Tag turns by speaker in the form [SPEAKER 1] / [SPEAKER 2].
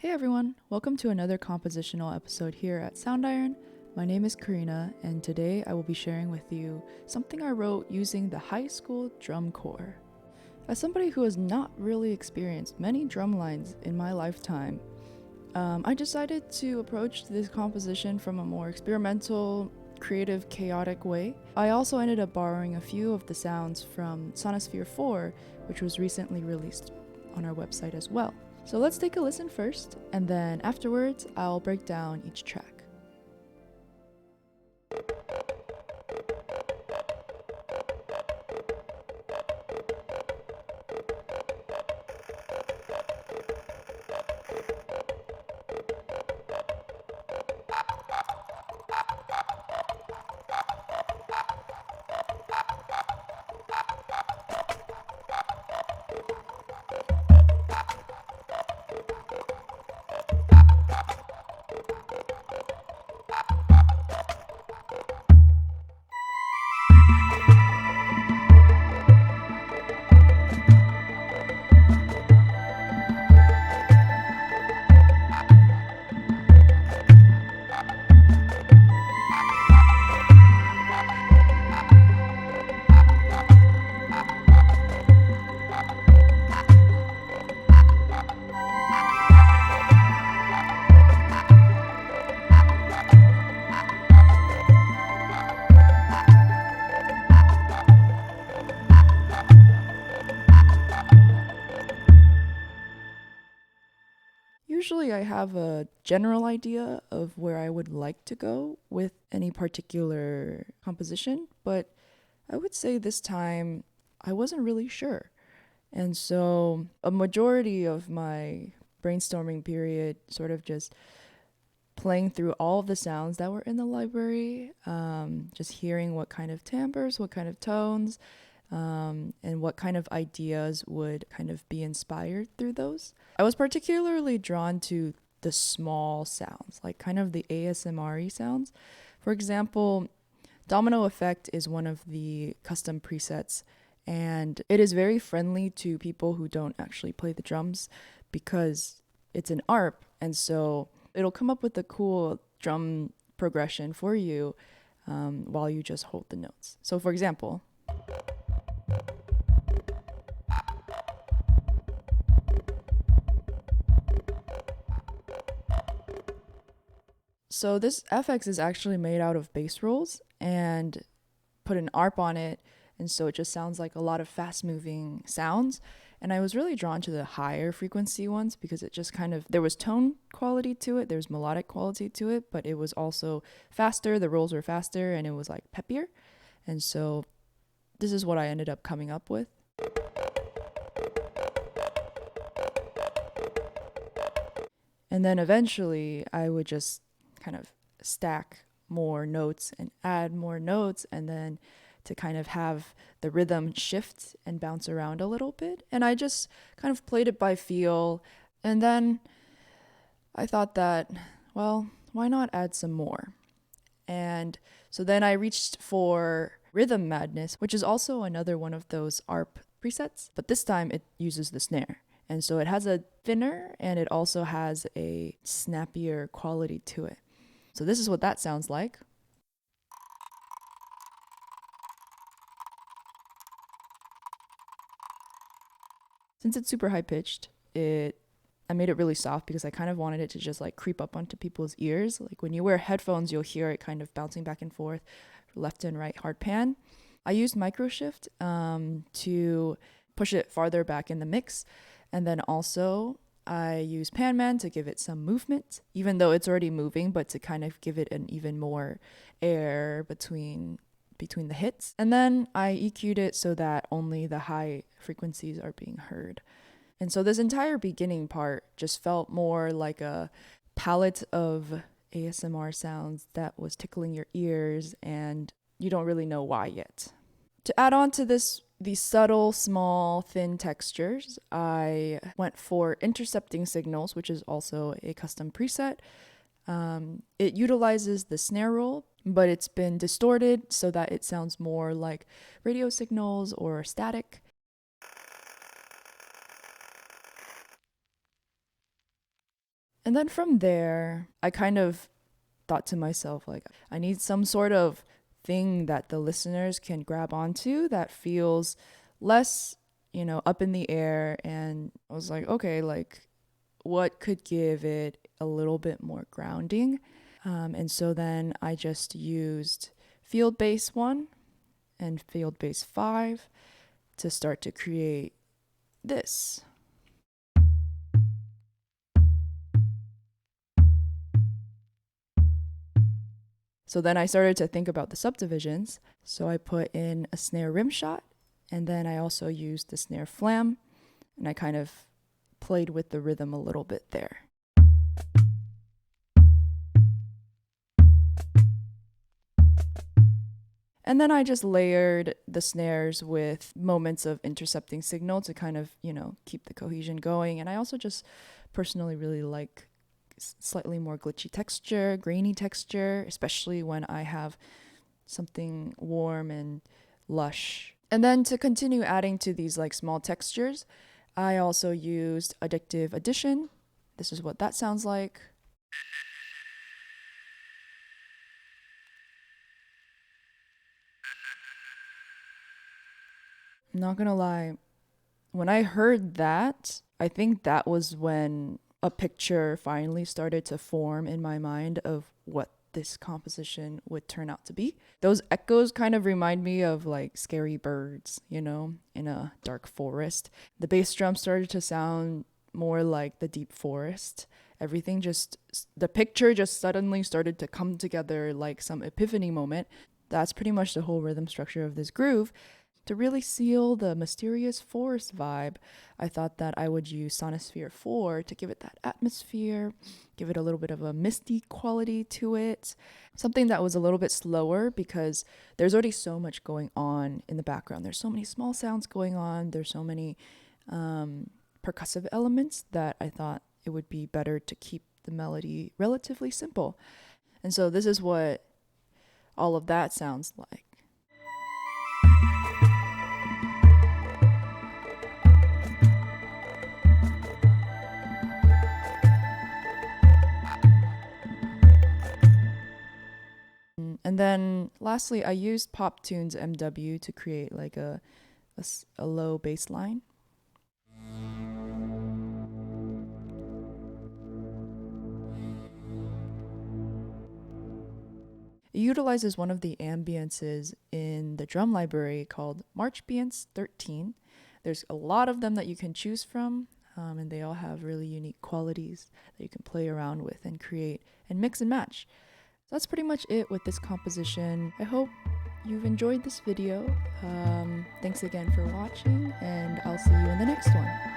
[SPEAKER 1] Hey everyone, welcome to another compositional episode here at Soundiron. My name is Corrina, and today I will be sharing with you something I wrote using the high school drum corps. As somebody who has not really experienced many drum lines in my lifetime, I decided to approach this composition from a more experimental, creative, chaotic way. I also ended up borrowing a few of the sounds from Sonosphere 4, which was recently released on our website as well. So let's take a listen first, and then afterwards I'll break down each track. Usually I have a general idea of where I would like to go with any particular composition, but I would say this time I wasn't really sure. And so a majority of my brainstorming period sort of just playing through all of the sounds that were in the library, just hearing what kind of timbres, what kind of tones, and what kind of ideas would kind of be inspired through those. I was particularly drawn to the small sounds, like kind of the ASMR-y sounds. For example, Domino Effect is one of the custom presets, and it is very friendly to people who don't actually play the drums because it's an ARP, and so it'll come up with a cool drum progression for you while you just hold the notes. So for example, so this FX is actually made out of bass rolls and put an ARP on it, and so it just sounds like a lot of fast moving sounds. And I was really drawn to the higher frequency ones because it just kind of, there was tone quality to it, there's melodic quality to it, but it was also faster, the rolls were faster, and it was like peppier. And so this is what I ended up coming up with. And then eventually I would just kind of stack more notes and add more notes, and then to kind of have the rhythm shift and bounce around a little bit. And I just kind of played it by feel. And then I thought that, well, why not add some more? And so then I reached for Rhythm Madness, which is also another one of those ARP presets, but this time it uses the snare. And so it has a thinner and it also has a snappier quality to it. So this is what that sounds like. Since it's super high pitched, I made it really soft because I kind of wanted it to just like creep up onto people's ears. Like when you wear headphones, you'll hear it kind of bouncing back and forth, left and right hard pan. I used micro shift to push it farther back in the mix. And then also I use Pan Man to give it some movement, even though it's already moving, but to kind of give it an even more air between the hits. And then I EQ'd it so that only the high frequencies are being heard. And so this entire beginning part just felt more like a palette of ASMR sounds that was tickling your ears, and you don't really know why yet. To add on to this, these subtle, small, thin textures, I went for intercepting signals, which is also a custom preset. It utilizes the snare roll, but it's been distorted so that it sounds more like radio signals or static. And then from there, I kind of thought to myself, like, I need some sort of thing that the listeners can grab onto that feels less, up in the air. And I was like, okay, like, what could give it a little bit more grounding? And so then I just used field bass 1 and field bass 5 to start to create this. So then I started to think about the subdivisions. So I put in a snare rim shot, and then I also used the snare flam, and I kind of played with the rhythm a little bit there. And then I just layered the snares with moments of intercepting signal to kind of, keep the cohesion going. And I also just personally really like slightly more glitchy texture, grainy texture, especially when I have something warm and lush. And then to continue adding to these like small textures, I also used addictive addition. This is what that sounds like. I'm not gonna lie, when I heard that, I think that was when a picture finally started to form in my mind of what this composition would turn out to be. Those echoes kind of remind me of like scary birds, in a dark forest. The bass drum started to sound more like the deep forest. The picture just suddenly started to come together like some epiphany moment. That's pretty much the whole rhythm structure of this groove. To really seal the mysterious forest vibe, I thought that I would use Sonosphere 4 to give it that atmosphere, give it a little bit of a misty quality to it. Something that was a little bit slower because there's already so much going on in the background. There's so many small sounds going on. There's so many percussive elements that I thought it would be better to keep the melody relatively simple. And so this is what all of that sounds like. And then lastly, I used PopTunes MW to create like a low bass line. It utilizes one of the ambiences in the drum library called Marchbience 13. There's a lot of them that you can choose from, and they all have really unique qualities that you can play around with and create and mix and match. So that's pretty much it with this composition. I hope you've enjoyed this video. Thanks again for watching, and I'll see you in the next one.